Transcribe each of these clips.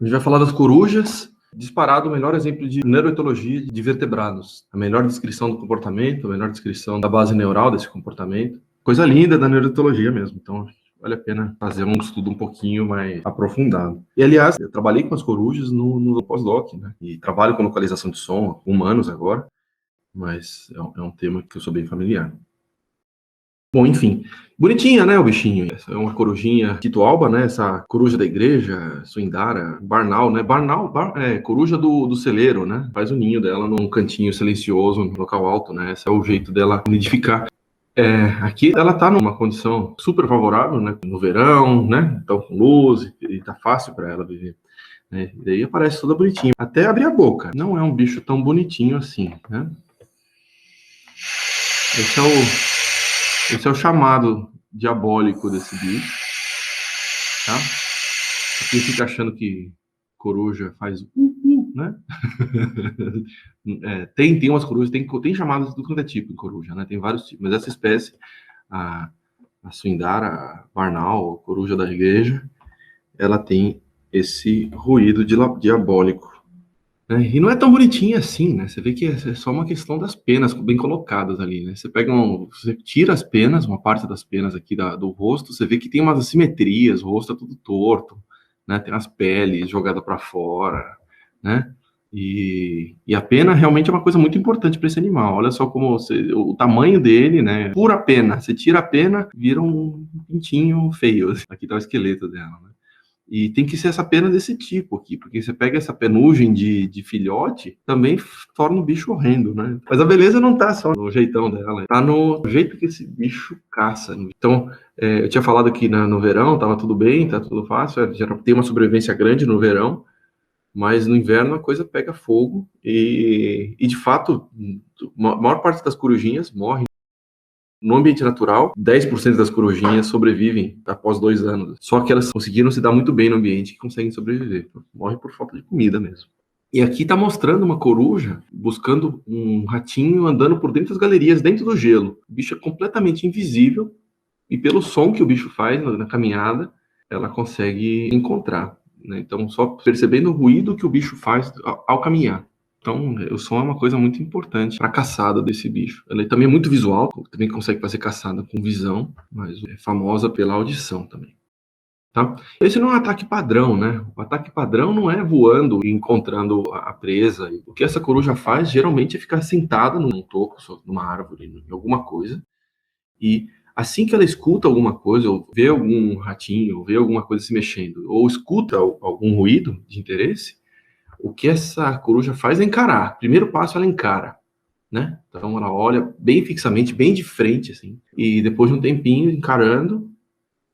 A gente vai falar das corujas, disparado o melhor exemplo de neuroetologia de vertebrados. A melhor descrição do comportamento, a melhor descrição da base neural desse comportamento. Coisa linda da neuroetologia mesmo. Então, vale a pena fazer um estudo um pouquinho mais aprofundado. E, aliás, eu trabalhei com as corujas no pós-doc, né? E trabalho com localização de som, com humanos agora, mas é um tema que eu sou bem familiar. Bom, enfim, bonitinha, né, o bichinho. Essa é uma corujinha quito-alba, né, essa coruja da igreja, suindara, barnal, né, coruja do celeiro, né, faz o ninho dela num cantinho silencioso, no local alto, né, esse é o jeito dela nidificar. Aqui ela tá numa condição super favorável, né, no verão, né, então com luz, e tá fácil para ela viver. Né, e daí aparece toda bonitinha, até abrir a boca. Não é um bicho tão bonitinho assim, né. Esse é o chamado diabólico desse bicho, tá? Quem fica achando que coruja faz né? Tem umas corujas, tem chamadas do quanto é tipo de coruja, né? Tem vários tipos, mas essa espécie, a suindara, a barnal, a coruja da igreja, ela tem esse ruído diabólico. Né? E não é tão bonitinha assim, né? Você vê que é só uma questão das penas bem colocadas ali, né? Você tira as penas, uma parte das penas aqui do rosto, você vê que tem umas assimetrias, o rosto é tudo torto, né? Tem as peles jogadas para fora, né? E a pena realmente é uma coisa muito importante para esse animal. Olha só como o tamanho dele, né? Pura pena. Você tira a pena, vira um pintinho feio. Aqui tá o esqueleto dela, né? E tem que ser essa pena desse tipo aqui, porque você pega essa penugem de filhote, também torna o bicho horrendo, né? Mas a beleza não tá só no jeitão dela, tá no jeito que esse bicho caça. Então, eu tinha falado que no verão tava tudo bem, tá tudo fácil, já tem uma sobrevivência grande no verão, mas no inverno a coisa pega fogo e de fato, a maior parte das corujinhas morre. No ambiente natural, 10% das corujinhas sobrevivem após 2 anos. Só que elas conseguiram se dar muito bem no ambiente e conseguem sobreviver. Morre por falta de comida mesmo. E aqui está mostrando uma coruja buscando um ratinho andando por dentro das galerias, dentro do gelo. O bicho é completamente invisível e pelo som que o bicho faz na caminhada, ela consegue encontrar. Né? Então, só percebendo o ruído que o bicho faz ao caminhar. Então, o som é uma coisa muito importante para a caçada desse bicho. Ela também é muito visual, também consegue fazer caçada com visão, mas é famosa pela audição também. Tá? Esse não é um ataque padrão, né? O ataque padrão não é voando e encontrando a presa. O que essa coruja faz, geralmente, é ficar sentada num toco, numa árvore, em alguma coisa, e assim que ela escuta alguma coisa, ou vê algum ratinho, ou vê alguma coisa se mexendo, ou escuta algum ruído de interesse, o que essa coruja faz é encarar. O primeiro passo, ela encara, né? Então, ela olha bem fixamente, bem de frente, assim. E depois de um tempinho encarando,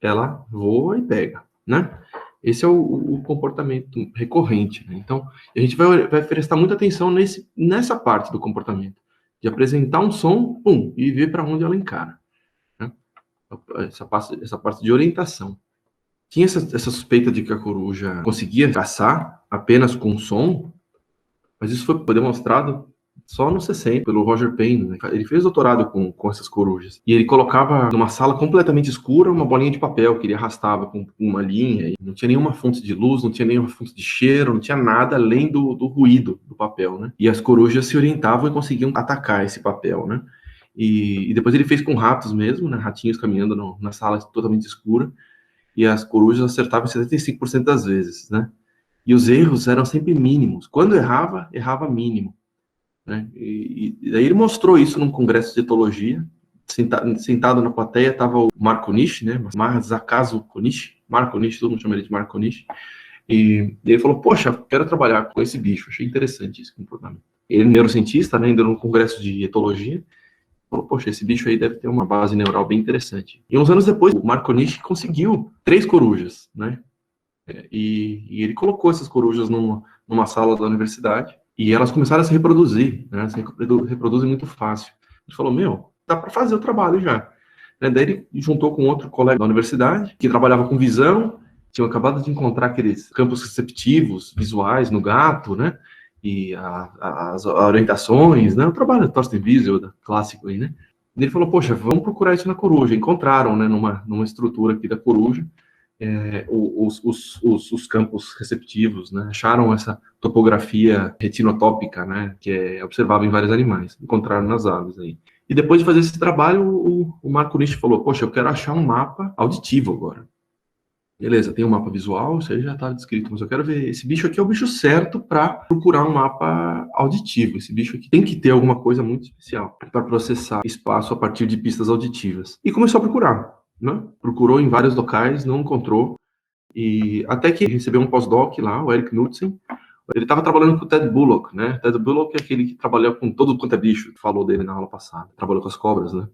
ela voa e pega, né? Esse é o comportamento recorrente, né? Então, a gente vai prestar muita atenção nessa parte do comportamento. De apresentar um som, e ver para onde ela encara. Né? Essa parte de orientação. Tinha essa suspeita de que a coruja conseguia caçar apenas com som, mas isso foi demonstrado só nos 60, pelo Roger Payne. Né? Ele fez doutorado com essas corujas. E ele colocava numa sala completamente escura uma bolinha de papel que ele arrastava com uma linha. E não tinha nenhuma fonte de luz, não tinha nenhuma fonte de cheiro, não tinha nada além do ruído do papel. Né? E as corujas se orientavam e conseguiam atacar esse papel. Né? E depois ele fez com ratos mesmo, né? Ratinhos caminhando na sala totalmente escura. E as corujas acertavam 75% das vezes, né? E os erros eram sempre mínimos. Quando errava mínimo. Né? E daí ele mostrou isso num congresso de etologia. Sentado na plateia estava o Marco Nishi, né? Masakazu Konishi. Marco Nishi, todo mundo chama ele de Marco Nishi. E ele falou, poxa, quero trabalhar com esse bicho. Achei interessante esse comportamento. Ele é neurocientista, né? Ainda num congresso de etologia. Falou, poxa, esse bicho aí deve ter uma base neural bem interessante. E uns anos depois, o Marco Nishi conseguiu 3 corujas, né? E ele colocou essas corujas numa sala da universidade e elas começaram a se reproduzir, né? Se reproduzem muito fácil. Ele falou, dá para fazer o trabalho já. Né? Daí ele juntou com outro colega da universidade que trabalhava com visão, tinham acabado de encontrar aqueles campos receptivos visuais no gato, né? E as orientações, né? O trabalho do Thorsten Wiesel, clássico aí, né? E ele falou, poxa, vamos procurar isso na coruja. Encontraram, né? Numa estrutura aqui da coruja, os campos receptivos, né? Acharam essa topografia retinotópica, né? Que é observável em vários animais, encontraram nas aves aí. E depois de fazer esse trabalho, o Marco Nish falou, poxa, eu quero achar um mapa auditivo agora. Beleza, tem um mapa visual, isso aí já está descrito, mas eu quero ver, esse bicho aqui é o bicho certo para procurar um mapa auditivo. Esse bicho aqui tem que ter alguma coisa muito especial para processar espaço a partir de pistas auditivas. E começou a procurar, né? Procurou em vários locais, não encontrou, e até que recebeu um pós-doc lá, o Eric Knudsen. Ele estava trabalhando com o Ted Bullock, né? Ted Bullock é aquele que trabalhou com todo quanto é bicho, falou dele na aula passada, trabalhou com as cobras, né?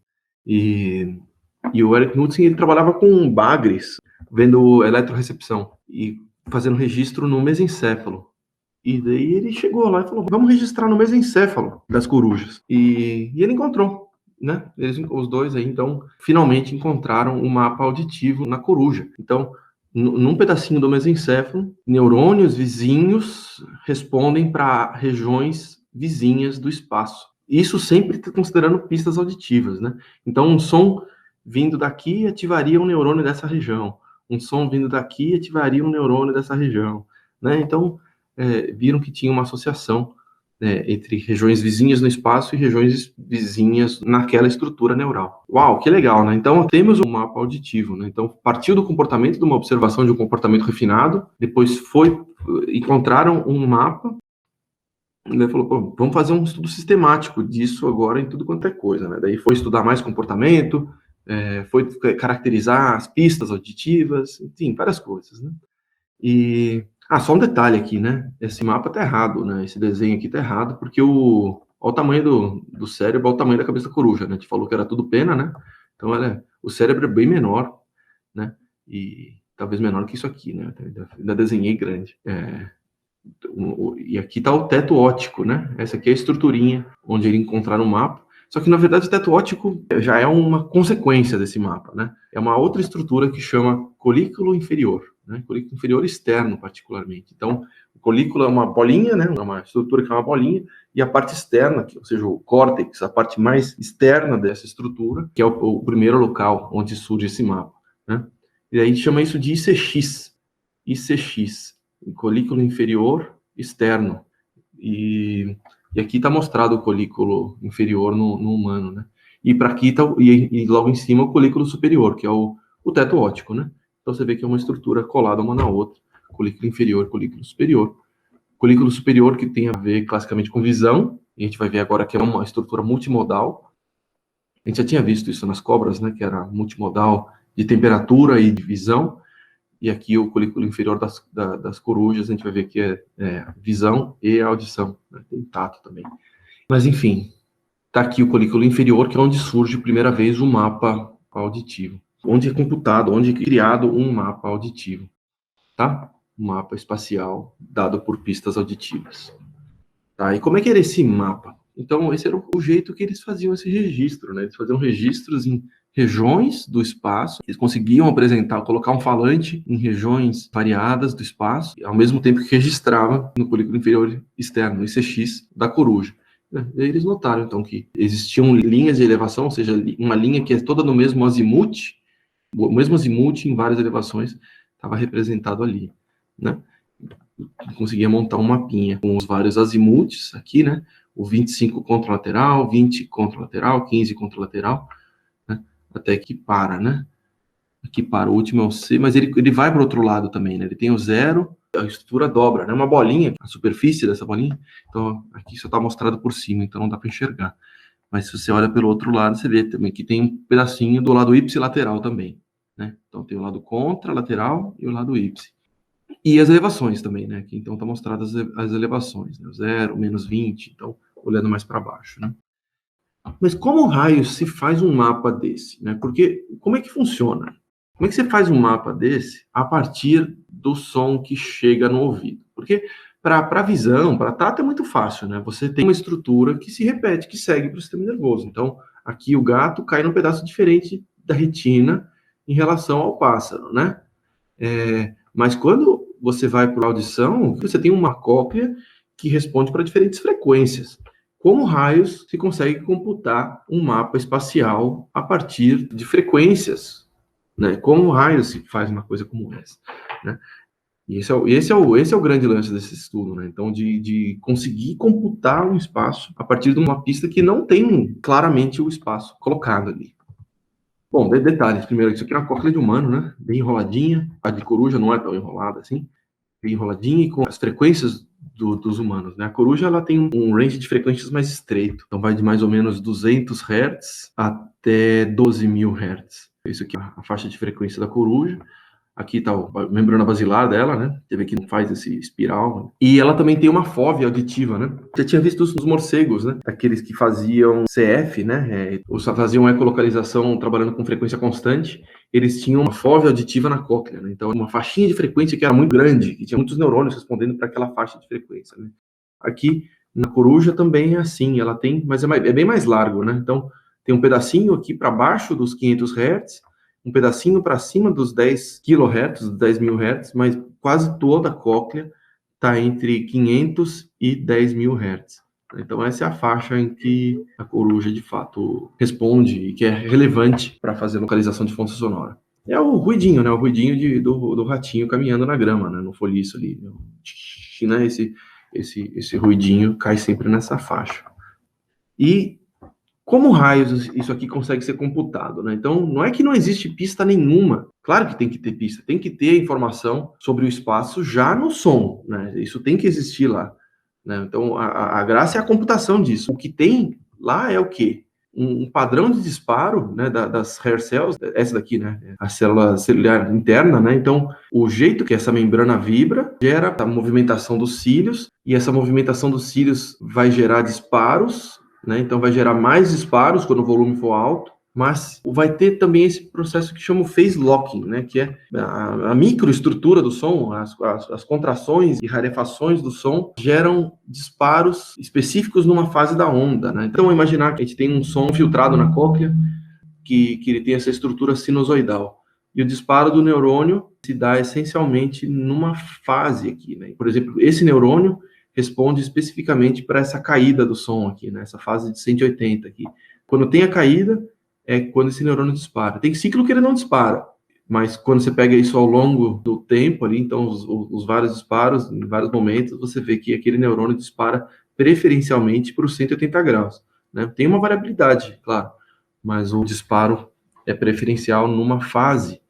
E o Eric Knudsen, ele trabalhava com bagres, vendo eletrorecepção e fazendo registro no mesencéfalo. E daí ele chegou lá e falou, vamos registrar no mesencéfalo das corujas. E ele encontrou, né? Os dois aí, então, finalmente encontraram um mapa auditivo na coruja. Então, num pedacinho do mesencéfalo, neurônios vizinhos respondem para regiões vizinhas do espaço. Isso sempre considerando pistas auditivas, né? Então, um som vindo daqui ativaria um neurônio dessa região. Um som vindo daqui ativaria um neurônio dessa região, né? Então, viram que tinha uma associação entre regiões vizinhas no espaço e regiões vizinhas naquela estrutura neural. Uau, que legal, né? Então, temos um mapa auditivo, né? Então, partiu do comportamento, de uma observação de um comportamento refinado, depois encontraram um mapa, ele falou, pô, vamos fazer um estudo sistemático disso agora em tudo quanto é coisa, né? Daí foi estudar mais comportamento, foi caracterizar as pistas auditivas, enfim, várias coisas, né? Só um detalhe aqui, né? Esse mapa tá errado, né? Esse desenho aqui tá errado, porque olha o tamanho do cérebro, olha o tamanho da cabeça da coruja, né? A gente falou que era tudo pena, né? Então, o cérebro é bem menor, né? E talvez menor que isso aqui, né? Ainda desenhei grande. E aqui tá o teto óptico, né? Essa aqui é a estruturinha onde ele encontraram o mapa. Só que, na verdade, o teto óptico já é uma consequência desse mapa, né? É uma outra estrutura que chama colículo inferior, né? Colículo inferior externo, particularmente. Então, o colículo é uma bolinha, né? É uma estrutura que é uma bolinha, e a parte externa, ou seja, o córtex, a parte mais externa dessa estrutura, que é o primeiro local onde surge esse mapa, né? E aí chama isso de ICX. ICX, colículo inferior externo. E aqui está mostrado o colículo inferior no humano, né? E para aqui tá, e logo em cima o colículo superior, que é o teto óptico, né? Então você vê que é uma estrutura colada uma na outra, colículo inferior, colículo superior. Colículo superior que tem a ver classicamente com visão, e a gente vai ver agora que é uma estrutura multimodal. A gente já tinha visto isso nas cobras, né? Que era multimodal de temperatura e de visão. E aqui o colículo inferior das corujas, a gente vai ver que é visão e audição, né? Tem tato também. Mas, enfim, está aqui o colículo inferior, que é onde surge a primeira vez o mapa auditivo. Onde é computado, onde é criado um mapa auditivo, tá? Um mapa espacial dado por pistas auditivas. Tá? E como é que era esse mapa? Então, esse era o jeito que eles faziam esse registro, né? Eles faziam registros em regiões do espaço, eles conseguiam apresentar, colocar um falante em regiões variadas do espaço, ao mesmo tempo que registrava no colículo inferior externo, no ICX da coruja. E aí eles notaram, então, que existiam linhas de elevação, ou seja, uma linha que é toda no mesmo azimute, o mesmo azimute em várias elevações, estava representado ali, né? Conseguia montar um mapinha com os vários azimutes aqui, né? O 25 contralateral, 20 contralateral, 15 contralateral, né? Até que para, né? Aqui para, o último é o C, mas ele vai para o outro lado também, né? Ele tem o zero, a estrutura dobra, né? Uma bolinha, a superfície dessa bolinha, então aqui só está mostrado por cima, então não dá para enxergar. Mas se você olha pelo outro lado, você vê também que tem um pedacinho do lado ipsilateral também, né? Então tem o lado contralateral e o lado ipsi. E as elevações também, né? Aqui, então, tá mostradas as elevações, né? 0, menos 20, então, olhando mais para baixo, né? Mas como raios se faz um mapa desse, né? Porque, como é que funciona? Como é que você faz um mapa desse a partir do som que chega no ouvido? Porque, para visão, para tato, é muito fácil, né? Você tem uma estrutura que se repete, que segue para o sistema nervoso. Então, aqui o gato cai num pedaço diferente da retina em relação ao pássaro, né? Mas quando você vai para a audição, você tem uma cóclea que responde para diferentes frequências. Como raios se consegue computar um mapa espacial a partir de frequências, né? Como raio se faz uma coisa como essa, né? E esse é o grande lance desse estudo, né? Então, de conseguir computar um espaço a partir de uma pista que não tem claramente o espaço colocado ali. Bom, detalhes. Primeiro, isso aqui é uma cóclea de humano, né? Bem enroladinha. A de coruja não é tão enrolada assim. Bem enroladinha e com as frequências dos humanos, né? A coruja, ela tem um range de frequências mais estreito. Então, vai de mais ou menos 200 Hz até 12.000 Hz. Isso aqui é a faixa de frequência da coruja. Aqui está a membrana basilar dela, né? Você vê que não faz esse espiral. E ela também tem uma fóvea auditiva, né? Já tinha visto os morcegos, né? Aqueles que faziam CF, né? Ou só faziam ecolocalização trabalhando com frequência constante. Eles tinham uma fóvea auditiva na cóclea, né? Então, uma faixinha de frequência que era muito grande, que tinha muitos neurônios respondendo para aquela faixa de frequência, né? Aqui, na coruja também é assim. Ela tem, mas é bem mais largo, né? Então, tem um pedacinho aqui para baixo dos 500 Hz, um pedacinho para cima dos 10 kHz, 10.000 Hz, mas quase toda a cóclea está entre 500 e 10.000 Hz. Então, essa é a faixa em que a coruja, de fato, responde e que é relevante para fazer localização de fonte sonora. É o ruidinho, né? O ruidinho do ratinho caminhando na grama, né? No folhiço ali. Né? Esse ruidinho cai sempre nessa faixa. E como raios isso aqui consegue ser computado, né? Então, não é que não existe pista nenhuma. Claro que tem que ter pista, tem que ter informação sobre o espaço já no som, né? Isso tem que existir lá, né? Então, a graça é a computação disso. O que tem lá é o quê? Um padrão de disparo, né, das hair cells, essa daqui, né, a célula celular interna, né? Então, o jeito que essa membrana vibra gera a movimentação dos cílios, e essa movimentação dos cílios vai gerar disparos, né? Então vai gerar mais disparos quando o volume for alto, mas vai ter também esse processo que chama phase locking, né? Que é a microestrutura do som, as contrações e rarefações do som geram disparos específicos numa fase da onda, né? Então imaginar que a gente tem um som filtrado na cóclea, que ele tem essa estrutura sinusoidal. E o disparo do neurônio se dá essencialmente numa fase aqui, né? Por exemplo, esse neurônio responde especificamente para essa caída do som aqui, né? Essa fase de 180 aqui. Quando tem a caída, é quando esse neurônio dispara. Tem ciclo que ele não dispara, mas quando você pega isso ao longo do tempo ali, então os vários disparos, em vários momentos, você vê que aquele neurônio dispara preferencialmente para os 180 graus, né? Tem uma variabilidade, claro, mas o disparo é preferencial numa fase.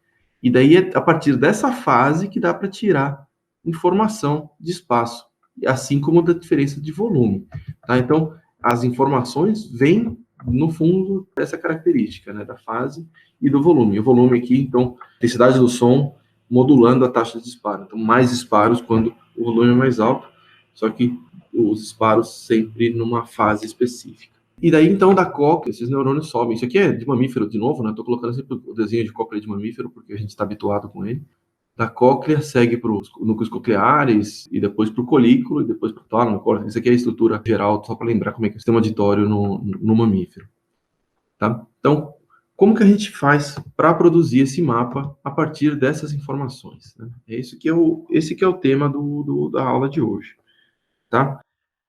E daí é a partir dessa fase que dá para tirar informação de espaço, assim como da diferença de volume, tá? Então, as informações vêm, no fundo, dessa característica, né, da fase e do volume. O volume aqui, então, intensidade do som modulando a taxa de disparo. Então, mais disparos quando o volume é mais alto, só que os disparos sempre numa fase específica. E daí, então, da cóclea, esses neurônios sobem. Isso aqui é de mamífero, de novo, né? Estou colocando sempre o desenho de cóclea de mamífero, porque a gente está habituado com ele. Da cóclea segue para os núcleos cocleares, e depois para o colículo, e depois para o tálamo, córtex. Isso aqui é a estrutura geral, só para lembrar como é que é o sistema auditório no mamífero. Tá? Então, como que a gente faz para produzir esse mapa a partir dessas informações, né? Esse que é o tema da aula de hoje. Tá?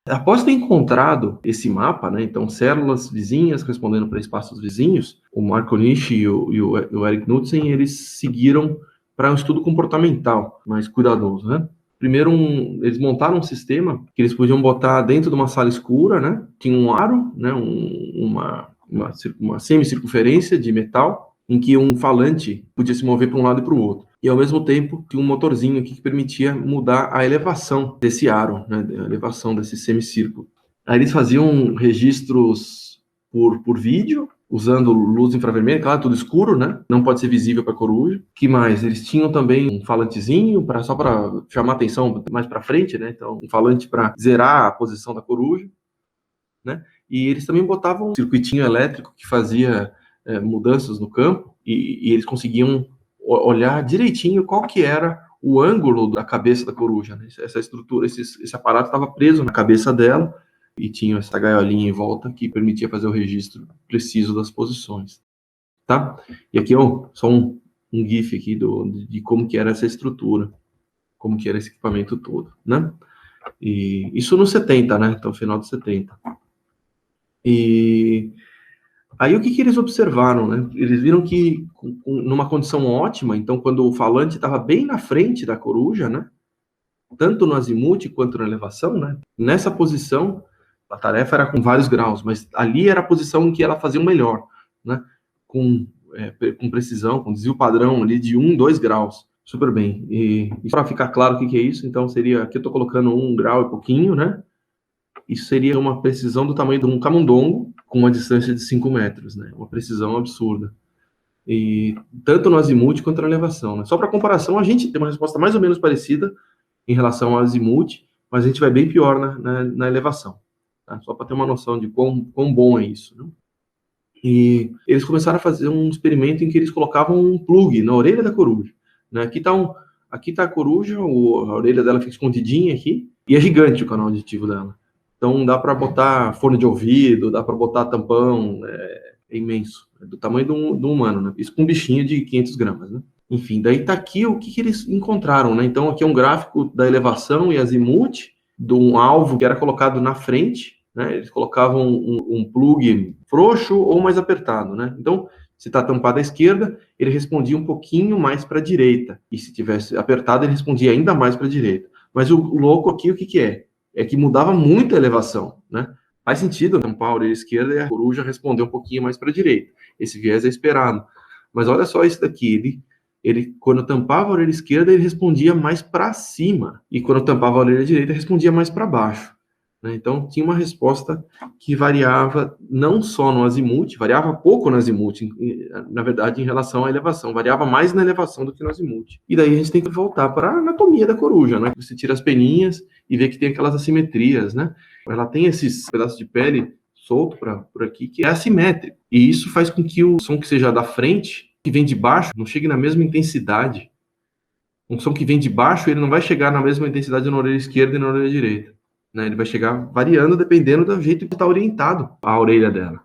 Após ter encontrado esse mapa, né, então células vizinhas respondendo para espaços vizinhos, o Mark Onishi e o Eric Knudsen, eles seguiram para um estudo comportamental mais cuidadoso, né? Primeiro, eles montaram um sistema que eles podiam botar dentro de uma sala escura, né? Tinha um aro, né? Uma semicircunferência de metal em que um falante podia se mover para um lado e para o outro. E, ao mesmo tempo, tinha um motorzinho aqui que permitia mudar a elevação desse aro, né, a elevação desse semicírculo. Aí eles faziam registros por vídeo, usando luz infravermelha, claro, tudo escuro, né? Não pode ser visível para a coruja. Que mais? Eles tinham também um falantezinho, só para chamar atenção mais para frente, né? Então, um falante para zerar a posição da coruja, né? E eles também botavam um circuitinho elétrico que fazia mudanças no campo, e eles conseguiam olhar direitinho qual que era o ângulo da cabeça da coruja, né? Essa estrutura, esse aparato estava preso na cabeça dela e tinha essa gaiolinha em volta que permitia fazer o registro preciso das posições, tá? E aqui só um GIF aqui de como que era essa estrutura, como que era esse equipamento todo, né? E isso nos 70, né? Então, final dos 70. E Aí o que eles observaram, né? Eles viram que numa condição ótima, então quando o falante estava bem na frente da coruja, né? Tanto no azimuth quanto na elevação, né? Nessa posição, a tarefa era com vários graus, mas ali era a posição em que ela fazia o melhor, né? Com precisão, com desvio padrão ali de 1, 2 graus. Super bem. E para ficar claro o que é isso, então seria, aqui eu estou colocando 1 grau e pouquinho, né? Isso seria uma precisão do tamanho de um camundongo com uma distância de 5 metros, né? Uma precisão absurda. E tanto no azimuth quanto na elevação, né? Só para comparação, a gente tem uma resposta mais ou menos parecida em relação ao azimuth, mas a gente vai bem pior na elevação. Tá? Só para ter uma noção de quão bom é isso. Né? E eles começaram a fazer um experimento em que eles colocavam um plug na orelha da coruja. Né? Aqui tá a coruja, a orelha dela fica escondidinha aqui, e é gigante o canal auditivo dela. Então dá para botar fone de ouvido, dá para botar tampão, é imenso, é do tamanho do humano, né? Isso com um bichinho de 500 gramas, né? Enfim, daí tá aqui o que eles encontraram, né? Então aqui é um gráfico da elevação e azimuth de um alvo que era colocado na frente, né? Eles colocavam um plug frouxo ou mais apertado, né? Então, se está tampado à esquerda, ele respondia um pouquinho mais para a direita. E se tivesse apertado, ele respondia ainda mais para a direita. Mas o louco aqui, o que é? É que mudava muito a elevação, né? Faz sentido tampar a orelha esquerda e a coruja responder um pouquinho mais para a direita. Esse viés é esperado. Mas olha só isso daqui, ele quando tampava a orelha esquerda, ele respondia mais para cima. E quando tampava a orelha direita, respondia mais para baixo. Né? Então, tinha uma resposta que variava não só no azimuth, variava pouco no azimuth, na verdade, em relação à elevação. Variava mais na elevação do que no azimuth. E daí a gente tem que voltar para a anatomia da coruja, né? Você tira as peninhas e vê que tem aquelas assimetrias, né? Ela tem esses pedaços de pele solto por aqui, que é assimétrico. E isso faz com que o som que seja da frente, que vem de baixo, não chegue na mesma intensidade. Um som que vem de baixo, ele não vai chegar na mesma intensidade na orelha esquerda e na orelha direita. Né? Ele vai chegar variando dependendo do jeito que está orientado a orelha dela.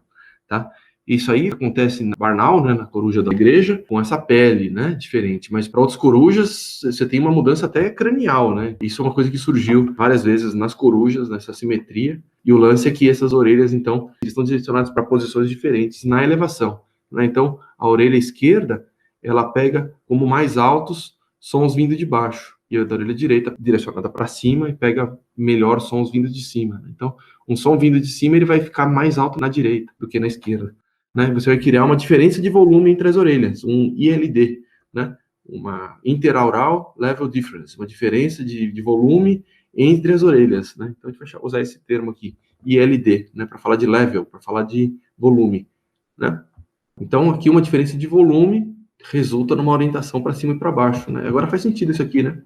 Tá? Isso aí acontece na Barnal, né, na coruja da igreja, com essa pele, né, diferente. Mas para outras corujas, você tem uma mudança até cranial, né? Isso é uma coisa que surgiu várias vezes nas corujas, nessa simetria. E o lance é que essas orelhas, então, estão direcionadas para posições diferentes na elevação. Né? Então, a orelha esquerda, ela pega como mais altos sons vindo de baixo. E a da orelha direita direcionada para cima e pega melhor sons vindo de cima. Então, um som vindo de cima, ele vai ficar mais alto na direita do que na esquerda. Né? Você vai criar uma diferença de volume entre as orelhas, um ILD, né? Uma interaural level difference, uma diferença de volume entre as orelhas. Né? Então, a gente vai usar esse termo aqui, ILD, né? Para falar de level, para falar de volume. Né? Então, aqui uma diferença de volume resulta numa orientação para cima e para baixo. Né? Agora faz sentido isso aqui, né?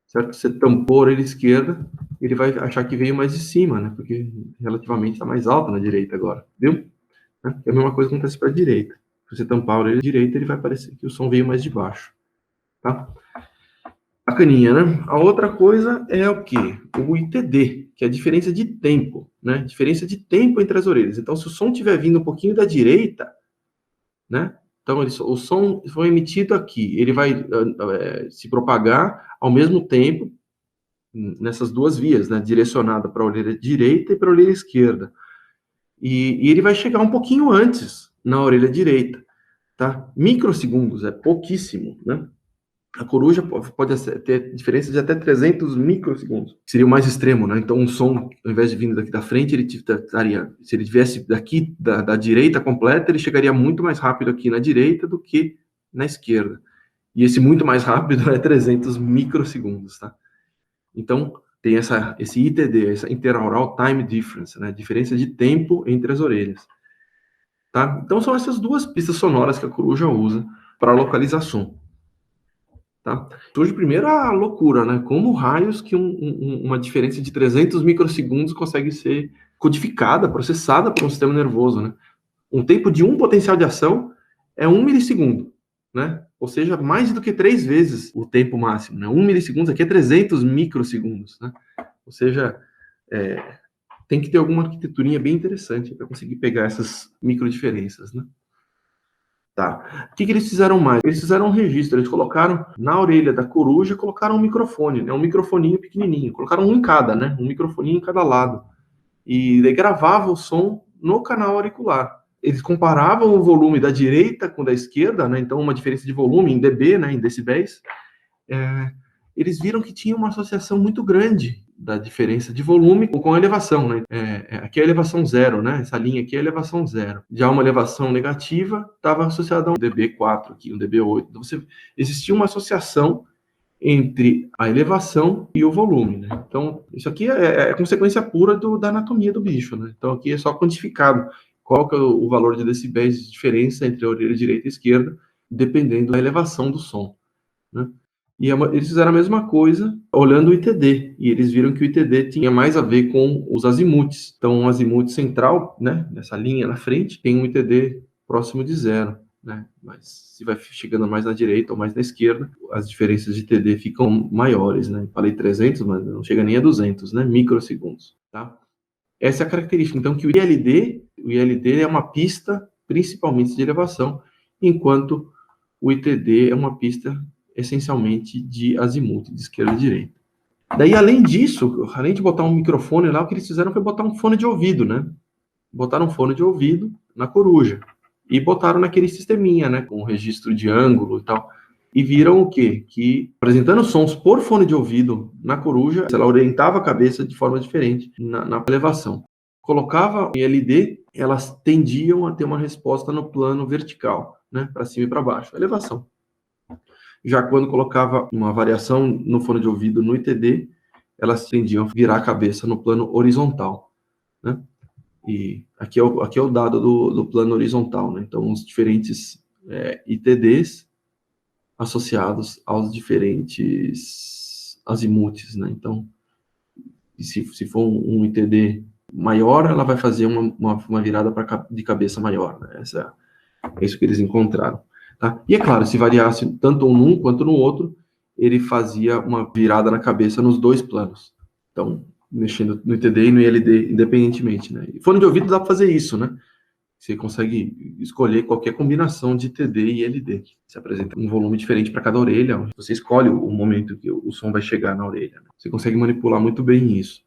Certo? Você tampou a orelha esquerda, ele vai achar que veio mais de cima, né? Porque relativamente está mais alta na direita agora, viu? Né? E a mesma coisa acontece para a direita. Se você tampar a orelha direita, ele vai parecer que o som veio mais de baixo, tá? Bacaninha, né? A outra coisa é o quê? O ITD, que é a diferença de tempo, né? Diferença de tempo entre as orelhas. Então, se o som estiver vindo um pouquinho da direita, né? Então, o som foi emitido aqui, ele vai se propagar ao mesmo tempo nessas duas vias, né? Direcionada para a orelha direita e para a orelha esquerda. E ele vai chegar um pouquinho antes na orelha direita, tá? Microsegundos, é pouquíssimo, né? A coruja pode ter diferença de até 300 microsegundos, que seria o mais extremo, né? Então, um som, ao invés de vir daqui da frente, ele estaria, se ele viesse daqui da direita completa, ele chegaria muito mais rápido aqui na direita do que na esquerda. E esse muito mais rápido é 300 microsegundos, tá? Então, tem esse ITD, essa Interaural Time Difference, né? Diferença de tempo entre as orelhas. Tá? Então, são essas duas pistas sonoras que a coruja usa para localizar som. Tá? Surge primeiro a loucura, né? Como raios que uma diferença de 300 microsegundos consegue ser codificada, processada por um sistema nervoso, né? Um tempo de um potencial de ação é 1 milissegundo, né? Ou seja, mais do que 3 vezes o tempo máximo, né? 1 milissegundo aqui é 300 microsegundos, né? Ou seja, tem que ter alguma arquiteturinha bem interessante para conseguir pegar essas microdiferenças, né? Tá. O que eles fizeram mais? Eles fizeram um registro, eles colocaram na orelha da coruja, colocaram um microfone, né? Um microfoninho pequenininho, colocaram um em cada, né? Um microfoninho em cada lado. E daí gravava o som no canal auricular. eles comparavam o volume da direita com o da esquerda, né? Então uma diferença de volume em dB, né, em decibéis, eles viram que tinha uma associação muito grande da diferença de volume com a elevação, né? Aqui é a elevação zero, né? Essa linha aqui é a elevação zero. Já uma elevação negativa estava associada a um dB4 aqui, um dB8. Então existia uma associação entre a elevação e o volume, né? Então, isso aqui é consequência pura da anatomia do bicho, né? Então, aqui é só quantificado qual que é o valor de decibéis de diferença entre a orelha direita e esquerda, dependendo da elevação do som, né? E eles fizeram a mesma coisa olhando o ITD, e eles viram que o ITD tinha mais a ver com os azimutes. Então, o azimute central, né, nessa linha na frente, tem um ITD próximo de zero, né? Mas se vai chegando mais na direita ou mais na esquerda, as diferenças de ITD ficam maiores, né? Falei 300, mas não chega nem a 200, né? Microsegundos, tá? Essa é a característica. Então, que o ILD é uma pista principalmente de elevação, enquanto o ITD é uma pista essencialmente de azimuth, de esquerda e direita. Daí, além disso, além de botar um microfone lá, o que eles fizeram foi botar um fone de ouvido, né? Botaram um fone de ouvido na coruja e botaram naquele sisteminha, né, com registro de ângulo e tal. E viram o quê? Que apresentando sons por fone de ouvido na coruja, ela orientava a cabeça de forma diferente na elevação. Colocava em LD, elas tendiam a ter uma resposta no plano vertical, né, para cima e para baixo, elevação. Já quando colocava uma variação no fone de ouvido no ITD, elas tendiam a virar a cabeça no plano horizontal, né? E aqui é o dado do plano horizontal, né? Então, os diferentes ITDs associados aos diferentes azimutes, né? Então, se for um ITD maior, ela vai fazer uma virada de cabeça maior, né? É isso que eles encontraram. Tá? E é claro, se variasse tanto num quanto no outro, ele fazia uma virada na cabeça nos dois planos. Então, mexendo no ITD e no ILD independentemente, né? E fone de ouvido dá para fazer isso, né? Você consegue escolher qualquer combinação de ITD e ILD. Você apresenta um volume diferente para cada orelha. Você escolhe o momento que o som vai chegar na orelha, né? Você consegue manipular muito bem isso,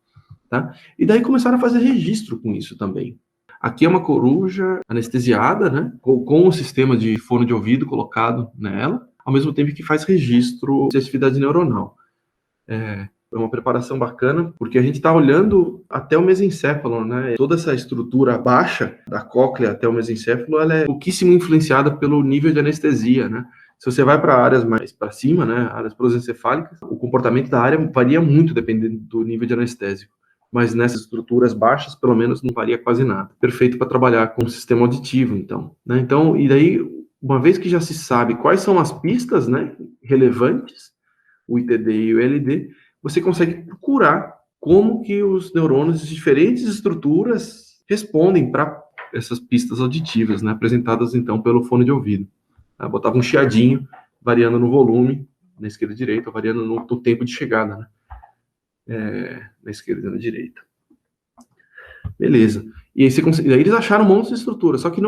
tá? E daí começaram a fazer registro com isso também. Aqui é uma coruja anestesiada, né, com o sistema de fone de ouvido colocado nela, ao mesmo tempo que faz registro de atividade neuronal. É uma preparação bacana, porque a gente está olhando até o mesencéfalo, né? Toda essa estrutura baixa da cóclea até o mesencéfalo, ela é pouquíssimo influenciada pelo nível de anestesia, né? Se você vai para áreas mais para cima, né, áreas prosencefálicas, o comportamento da área varia muito dependendo do nível de anestésico. Mas nessas estruturas baixas, pelo menos, não varia quase nada. Perfeito para trabalhar com o sistema auditivo, então, né? Então, e daí, uma vez que já se sabe quais são as pistas, né, relevantes, o ITD e o LD, você consegue procurar como que os neurônios de diferentes estruturas respondem para essas pistas auditivas, né, apresentadas, então, pelo fone de ouvido. Tá? Botava um chiadinho, variando no volume, na esquerda e direita, variando no tempo de chegada, né? Na esquerda e na direita. Beleza. E aí, daí eles acharam um monte de estrutura, só que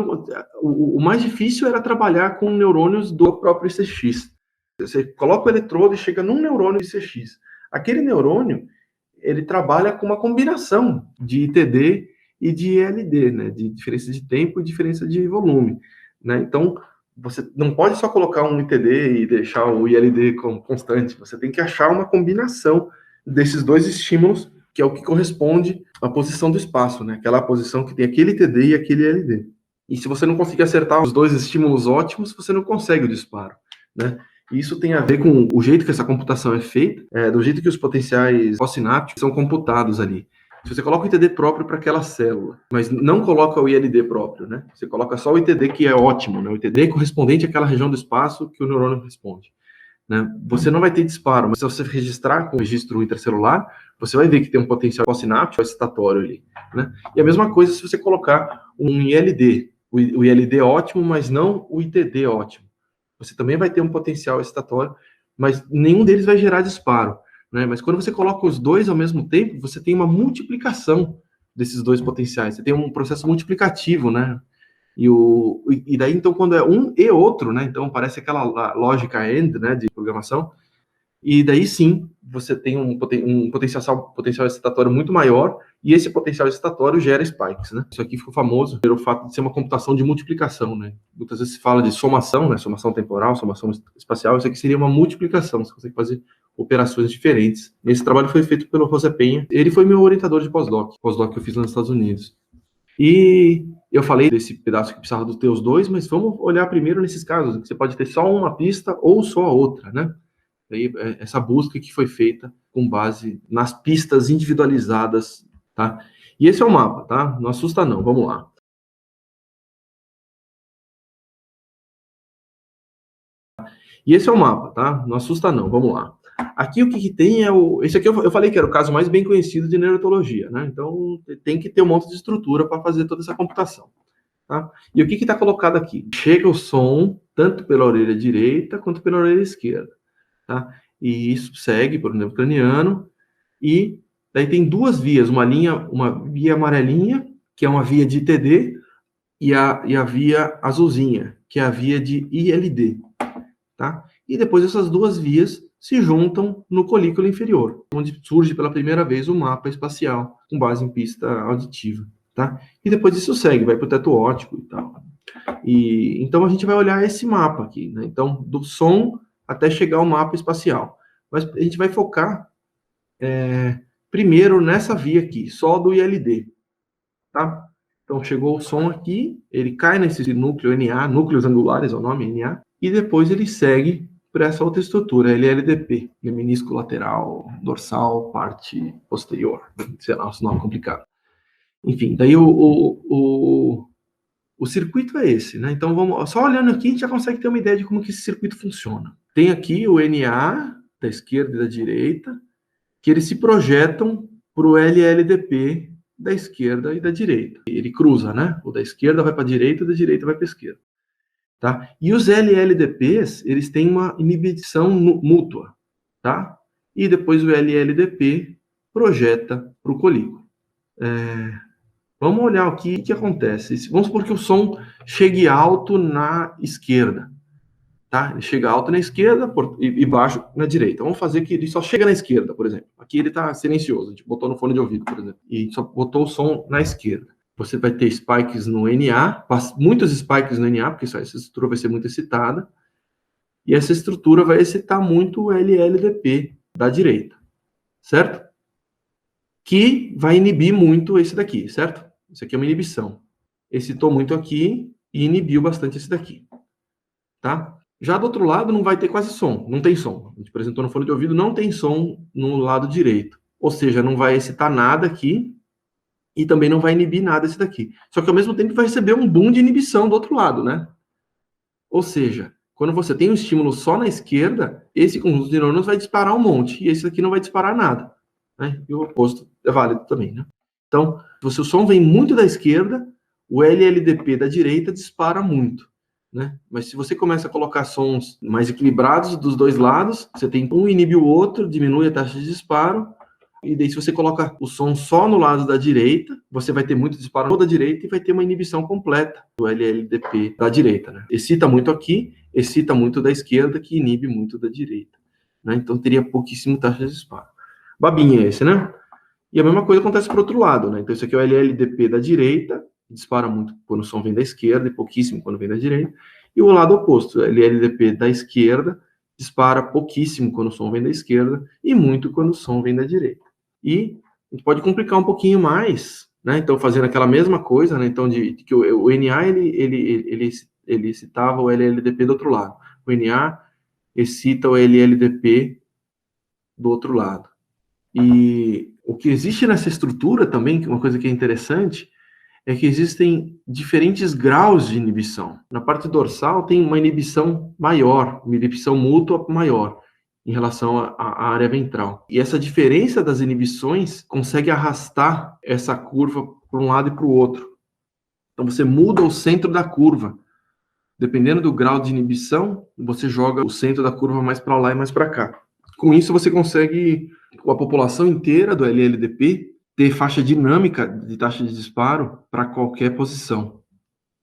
o mais difícil era trabalhar com neurônios do próprio ICX. Você coloca o eletrodo e chega num neurônio ICX. Aquele neurônio, ele trabalha com uma combinação de ITD e de ILD, né? De diferença de tempo e diferença de volume, né? Então, você não pode só colocar um ITD e deixar o ILD constante. Você tem que achar uma combinação desses dois estímulos, que é o que corresponde à posição do espaço, né? Aquela posição que tem aquele TD e aquele LD. E se você não conseguir acertar os dois estímulos ótimos, você não consegue o disparo, né? E isso tem a ver com o jeito que essa computação é feita, do jeito que os potenciais pós-sinápticos são computados ali. Se você coloca o ITD próprio para aquela célula, mas não coloca o ILD próprio, né? Você coloca só o ITD que é ótimo, né? O ITD correspondente àquela região do espaço que o neurônio responde, né? Você não vai ter disparo, mas se você registrar com o registro intracelular, você vai ver que tem um potencial pós-sináptico excitatório ali, né? E a mesma coisa se você colocar um ILD, o ILD ótimo, mas não o ITD ótimo. Você também vai ter um potencial excitatório, mas nenhum deles vai gerar disparo, né? Mas quando você coloca os dois ao mesmo tempo, você tem uma multiplicação desses dois potenciais. Você tem um processo multiplicativo, né? E daí, então, quando é um e outro, né? Então, parece aquela lógica AND, né, de programação. E daí sim, você tem um potencial excitatório muito maior, e esse potencial excitatório gera spikes, né? Isso aqui ficou famoso pelo fato de ser uma computação de multiplicação, né? Muitas vezes se fala de somação, né? Somação temporal, somação espacial, isso aqui seria uma multiplicação, você consegue fazer operações diferentes. Esse trabalho foi feito pelo José Penha, ele foi meu orientador de pós-doc que eu fiz lá nos Estados Unidos. E eu falei desse pedaço que precisava dos teus dois, mas vamos olhar primeiro nesses casos, que você pode ter só uma pista ou só a outra, né? Aí, essa busca que foi feita com base nas pistas individualizadas, tá? E esse é o mapa, tá? Não assusta não, vamos lá. E esse é o mapa, tá? Não assusta não, vamos lá. Aqui o que tem é o... Esse aqui eu falei que era o caso mais bem conhecido de neurotologia, né? Então tem que ter um monte de estrutura para fazer toda essa computação, tá? E o que está colocado aqui? Chega o som tanto pela orelha direita quanto pela orelha esquerda, tá? E isso segue por nervo craniano, e daí tem duas vias, uma via amarelinha, que é uma via de ITD, e a via azulzinha, que é a via de ILD, tá? E depois essas duas vias se juntam no colículo inferior, onde surge pela primeira vez o mapa espacial, com base em pista auditiva, tá? E depois isso segue, vai para o teto óptico e tal. E então a gente vai olhar esse mapa aqui, né? Então, do som até chegar ao mapa espacial. Mas a gente vai focar primeiro nessa via aqui, só do ILD, tá? Então chegou o som aqui, ele cai nesse núcleo NA, núcleos angulares é o nome, NA, e depois ele segue para essa outra estrutura, LLDP, menisco lateral, dorsal, parte posterior, sei lá, esse nome complicado. Enfim, daí o circuito é esse, né? Então vamos, só olhando aqui a gente já consegue ter uma ideia de como que esse circuito funciona. Tem aqui o NA da esquerda e da direita, que eles se projetam para o LLDP da esquerda e da direita. Ele cruza, né? O da esquerda vai para a direita, o da direita vai para a esquerda. Tá? E os LLDPs, eles têm uma inibição mútua, tá? E depois o LLDP projeta para o colículo. Vamos olhar aqui o que acontece. Vamos supor que o som chegue alto na esquerda. Tá? Ele chega alto na esquerda e baixo na direita. Vamos fazer que ele só chega na esquerda, por exemplo. Aqui ele está silencioso, a gente botou no fone de ouvido, por exemplo, e só botou o som na esquerda. Você vai ter spikes no NA, muitos spikes no NA, porque essa estrutura vai ser muito excitada, e essa estrutura vai excitar muito o LLDP da direita, certo? Que vai inibir muito esse daqui, certo? Isso aqui é uma inibição. Excitou muito aqui e inibiu bastante esse daqui, tá? Já do outro lado não vai ter quase som, não tem som. A gente apresentou no fone de ouvido, não tem som no lado direito. Ou seja, não vai excitar nada aqui e também não vai inibir nada esse daqui. Só que ao mesmo tempo vai receber um boom de inibição do outro lado, né? Ou seja, quando você tem um estímulo só na esquerda, esse conjunto de neurônios vai disparar um monte e esse aqui não vai disparar nada, né? E o oposto é válido também, né? Então, se o som vem muito da esquerda, o LLDP da direita dispara muito, né? Mas se você começa a colocar sons mais equilibrados dos dois lados, você tem um inibe o outro, diminui a taxa de disparo, e daí se você coloca o som só no lado da direita, você vai ter muito disparo da direita e vai ter uma inibição completa do LLDP da direita, né? Excita muito aqui, excita muito da esquerda, que inibe muito da direita, né? Então teria pouquíssimo taxa de disparo. Babinha esse, né? E a mesma coisa acontece para o outro lado, né? Então, isso aqui é o LLDP da direita, dispara muito quando o som vem da esquerda e pouquíssimo quando vem da direita. E o lado oposto, o LLDP da esquerda, dispara pouquíssimo quando o som vem da esquerda e muito quando o som vem da direita. E a gente pode complicar um pouquinho mais, né? Então, fazendo aquela mesma coisa, né? Então, que o NA, ele excitava o LLDP do outro lado. O NA excita o LLDP do outro lado. E o que existe nessa estrutura também, uma coisa que é interessante, é que existem diferentes graus de inibição. Na parte dorsal tem uma inibição maior, uma inibição mútua maior em relação à área ventral. E essa diferença das inibições consegue arrastar essa curva para um lado e para o outro. Então você muda o centro da curva. Dependendo do grau de inibição, você joga o centro da curva mais para lá e mais para cá. Com isso você consegue, com a população inteira do LLDP, ter faixa dinâmica de taxa de disparo para qualquer posição.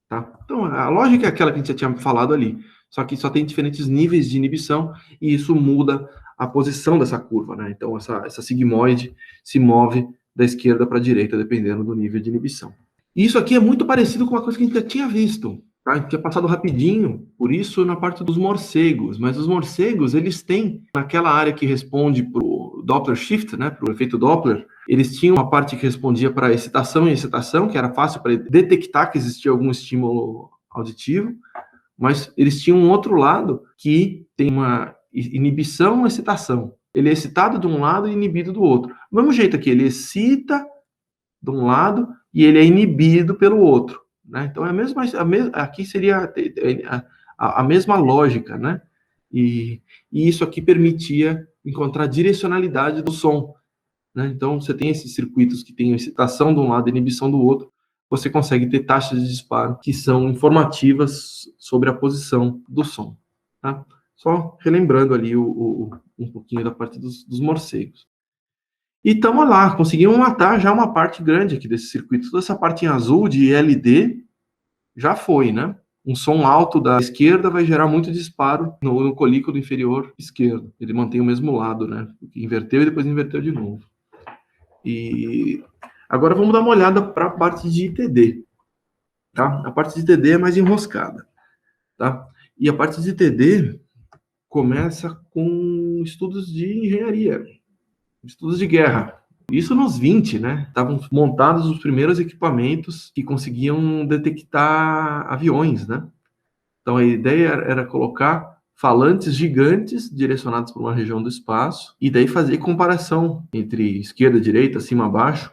Tá? Então, a lógica é aquela que a gente já tinha falado ali, só que só tem diferentes níveis de inibição e isso muda a posição dessa curva, né? Então, essa sigmoide se move da esquerda para a direita, dependendo do nível de inibição. Isso aqui é muito parecido com uma coisa que a gente já tinha visto, tá? A gente tinha passado rapidinho, por isso, na parte dos morcegos. Mas os morcegos, eles têm, naquela área que responde para o Doppler shift, né? Para o efeito Doppler, eles tinham uma parte que respondia para excitação e excitação, que era fácil para detectar que existia algum estímulo auditivo, mas eles tinham um outro lado que tem uma inibição e excitação. Ele é excitado de um lado e inibido do outro. Do mesmo jeito aqui, ele excita de um lado e ele é inibido pelo outro, né? Então, aqui seria a mesma lógica, né? E isso aqui permitia encontrar a direcionalidade do som, né? Então, você tem esses circuitos que têm excitação de um lado e inibição do outro, você consegue ter taxas de disparo que são informativas sobre a posição do som, tá? Só relembrando ali um pouquinho da parte dos morcegos. E estamos lá, conseguimos matar já uma parte grande aqui desse circuito. Toda essa parte em azul de LD já foi, né? Um som alto da esquerda vai gerar muito disparo no colículo inferior esquerdo. Ele mantém o mesmo lado, né? Inverteu e depois inverteu de novo. E agora vamos dar uma olhada para a parte de ITD, tá? A parte de ITD é mais enroscada, tá? E a parte de ITD começa com estudos de engenharia, estudos de guerra. Isso nos 20, né? Estavam montados os primeiros equipamentos que conseguiam detectar aviões, né? Então a ideia era colocar falantes gigantes direcionados para uma região do espaço e daí fazer comparação entre esquerda, direita, cima, baixo,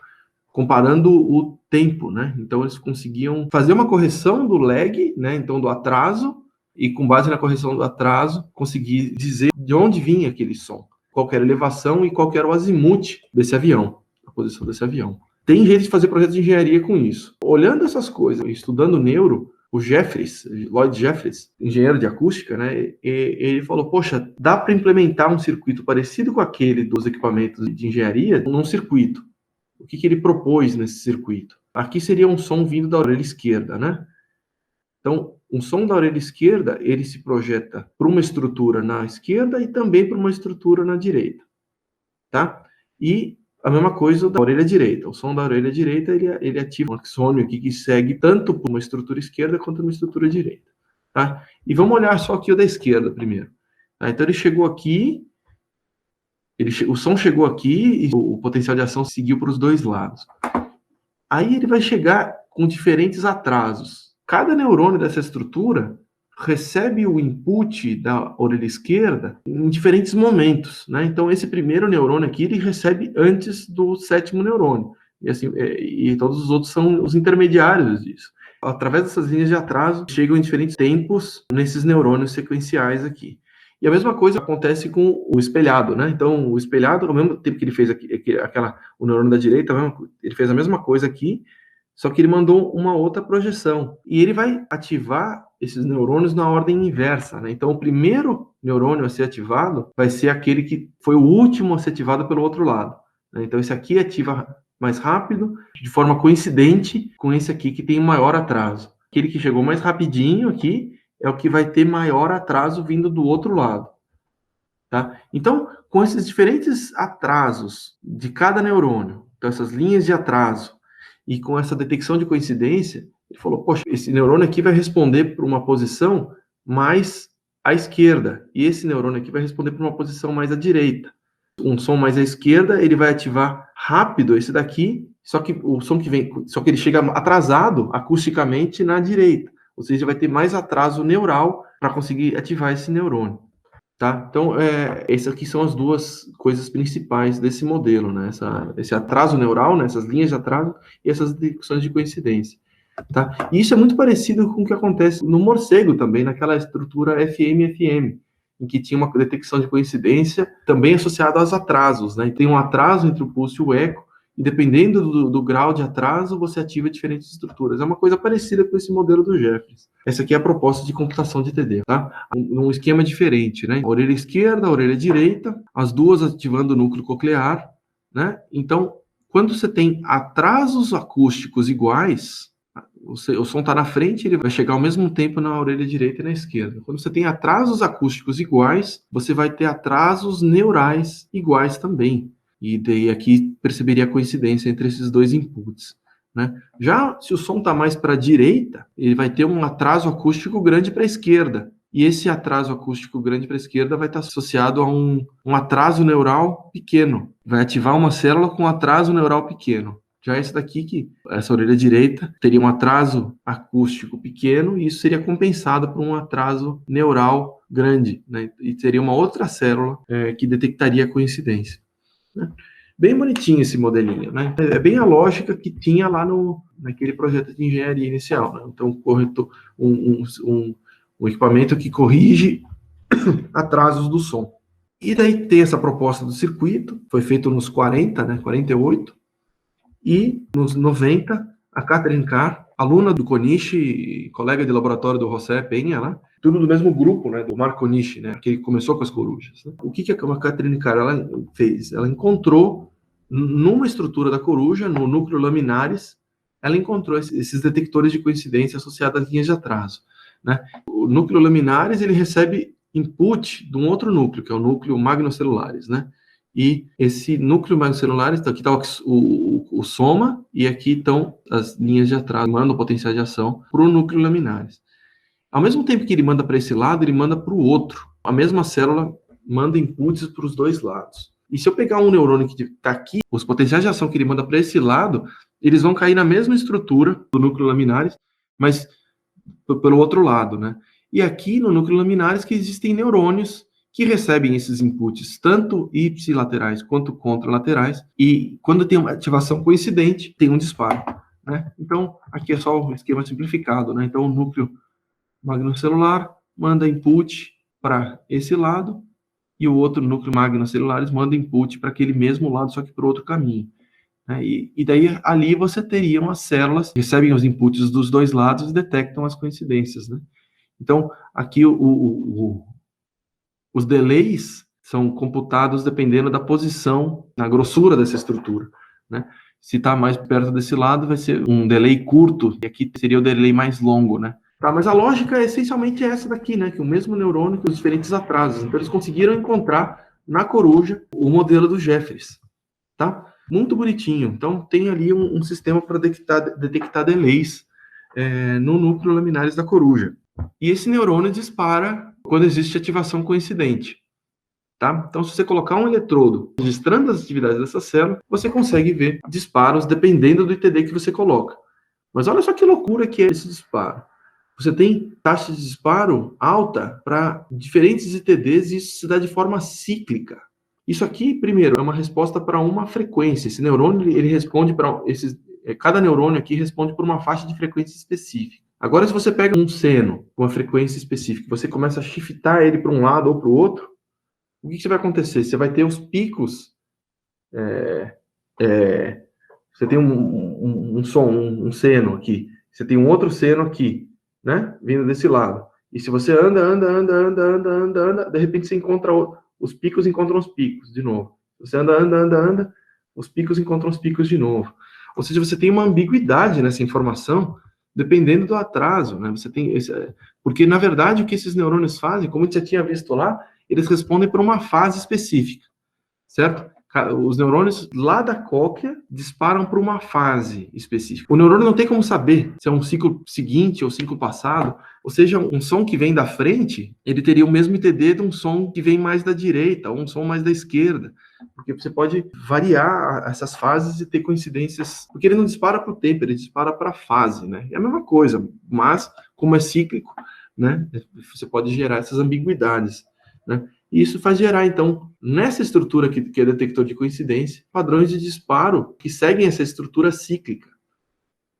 comparando o tempo, né? Então eles conseguiam fazer uma correção do lag, né? Então do atraso, e com base na correção do atraso, conseguir dizer de onde vinha aquele som, qual era a elevação e qual era o azimuth desse avião, a posição desse avião. Tem jeito de fazer projetos de engenharia com isso. Olhando essas coisas, estudando neuro, o Jeffries, Lloyd Jeffries, engenheiro de acústica, né, ele falou, poxa, dá para implementar um circuito parecido com aquele dos equipamentos de engenharia num circuito. O que ele propôs nesse circuito? Aqui seria um som vindo da orelha esquerda, né? Então, um som da orelha esquerda, ele se projeta para uma estrutura na esquerda e também para uma estrutura na direita, tá? E a mesma coisa da orelha direita. O som da orelha direita, ele ativa um axônio aqui que segue tanto para uma estrutura esquerda quanto uma estrutura direita, tá? E vamos olhar só aqui o da esquerda primeiro. Tá? Então, ele chegou aqui, o som chegou aqui e o potencial de ação seguiu para os dois lados. Aí ele vai chegar com diferentes atrasos. Cada neurônio dessa estrutura recebe o input da orelha esquerda em diferentes momentos, né? Então, esse primeiro neurônio aqui, ele recebe antes do sétimo neurônio. E, assim, e todos os outros são os intermediários disso. Através dessas linhas de atraso, chegam em diferentes tempos nesses neurônios sequenciais aqui. E a mesma coisa acontece com o espelhado, né? Então, o espelhado, ao mesmo tempo que ele fez aqui, o neurônio da direita, ele fez a mesma coisa aqui, só que ele mandou uma outra projeção. E ele vai ativar esses neurônios na ordem inversa, né? Então, o primeiro neurônio a ser ativado vai ser aquele que foi o último a ser ativado pelo outro lado, né? Então, esse aqui ativa mais rápido, de forma coincidente com esse aqui que tem maior atraso. Aquele que chegou mais rapidinho aqui é o que vai ter maior atraso vindo do outro lado, tá? Então, com esses diferentes atrasos de cada neurônio, então essas linhas de atraso, e com essa detecção de coincidência, ele falou, poxa, esse neurônio aqui vai responder para uma posição mais à esquerda, e esse neurônio aqui vai responder para uma posição mais à direita. Um som mais à esquerda, ele vai ativar rápido esse daqui, só que o som que vem, só que ele chega atrasado acusticamente na direita. Ou seja, vai ter mais atraso neural para conseguir ativar esse neurônio, tá? Então, essas aqui são as duas coisas principais desse modelo, né? Esse atraso neural, né? Essas linhas de atraso e essas detecções de coincidência, tá? E isso é muito parecido com o que acontece no morcego também, naquela estrutura FM-FM, em que tinha uma detecção de coincidência também associada aos atrasos, né? E tem um atraso entre o pulso e o eco, e dependendo do grau de atraso, você ativa diferentes estruturas. É uma coisa parecida com esse modelo do Jeffries. Essa aqui é a proposta de computação de TD, tá? Um esquema diferente, né? A orelha esquerda, a orelha direita, as duas ativando o núcleo coclear, né? Então, quando você tem atrasos acústicos iguais, o som está na frente, ele vai chegar ao mesmo tempo na orelha direita e na esquerda. Quando você tem atrasos acústicos iguais, você vai ter atrasos neurais iguais também. E daí aqui perceberia a coincidência entre esses dois inputs, né? Já se o som está mais para a direita, ele vai ter um atraso acústico grande para a esquerda. E esse atraso acústico grande para a esquerda vai estar associado a um atraso neural pequeno. Vai ativar uma célula com atraso neural pequeno. Já esse daqui, essa orelha direita, teria um atraso acústico pequeno e isso seria compensado por um atraso neural grande, né? E teria uma outra célula que detectaria a coincidência, né? Bem bonitinho esse modelinho, né? É bem a lógica que tinha lá naquele projeto de engenharia inicial, né? Então, um equipamento que corrige atrasos do som. E daí tem essa proposta do circuito, foi feito nos 40, né, 48, e nos 90, a Catherine Carr, aluna do Konishi, colega de laboratório do José Penha, né, tudo do mesmo grupo, né, do Marco Konishi, né, que começou com as corujas, né. O que a Catherine Carr ela fez? Ela encontrou, numa estrutura da coruja, no núcleo laminares, ela encontrou esses detectores de coincidência associados às linhas de atraso, né. O núcleo laminares, ele recebe input de um outro núcleo, que é o núcleo magnocelulares, né. E esse núcleo magnocelulares, aqui está o soma, e aqui estão as linhas de atraso, mandam o potencial de ação para o núcleo laminares. Ao mesmo tempo que ele manda para esse lado, ele manda para o outro. A mesma célula manda inputs para os dois lados. E se eu pegar um neurônio que está aqui, os potenciais de ação que ele manda para esse lado, eles vão cair na mesma estrutura do núcleo laminares, mas pelo outro lado, né? E aqui no núcleo laminares que existem neurônios que recebem esses inputs, tanto ipsilaterais quanto contralaterais, e quando tem uma ativação coincidente, tem um disparo, né? Então, aqui é só um esquema simplificado, né? Então, o núcleo magnocelular manda input para esse lado, e o outro núcleo magnocelulares manda input para aquele mesmo lado, só que por outro caminho, né? E daí, ali você teria umas células que recebem os inputs dos dois lados e detectam as coincidências, né? Então, aqui os delays são computados dependendo da posição, na grossura dessa estrutura, né? Se está mais perto desse lado, vai ser um delay curto, e aqui seria o delay mais longo, né? Tá, mas a lógica é essencialmente essa daqui, né? Que o mesmo neurônio com os diferentes atrasos. Então, eles conseguiram encontrar na coruja o modelo do Jeffreys, tá? Muito bonitinho. Então, tem ali um sistema para detectar delays no núcleo laminares da coruja. E esse neurônio dispara quando existe ativação coincidente, tá? Então, se você colocar um eletrodo registrando as atividades dessa célula, você consegue ver disparos dependendo do ITD que você coloca. Mas olha só que loucura que é esse disparo. Você tem taxa de disparo alta para diferentes ITDs e isso se dá de forma cíclica. Isso aqui, primeiro, é uma resposta para uma frequência. Esse neurônio, ele responde para cada neurônio aqui responde por uma faixa de frequência específica. Agora, se você pega um seno com uma frequência específica, você começa a shiftar ele para um lado ou para o outro, o que vai acontecer? Você vai ter os picos. Você tem um seno aqui, você tem um outro seno aqui, né? Vindo desse lado. E se você anda, de repente você encontra os picos encontram os picos de novo. Você anda, os picos encontram os picos de novo. Ou seja, você tem uma ambiguidade nessa informação, dependendo do atraso, né? Você tem porque, na verdade, o que esses neurônios fazem, como a gente já tinha visto lá, eles respondem por uma fase específica, certo? Os neurônios lá da cóclea disparam por uma fase específica. O neurônio não tem como saber se é um ciclo seguinte ou ciclo passado, ou seja, um som que vem da frente, ele teria o mesmo ITD de um som que vem mais da direita, ou um som mais da esquerda, porque você pode variar essas fases e ter coincidências, porque ele não dispara para o tempo, ele dispara para a fase, né? É a mesma coisa, mas como é cíclico, né, você pode gerar essas ambiguidades, né? E isso faz gerar, então, nessa estrutura que é detector de coincidência, padrões de disparo que seguem essa estrutura cíclica,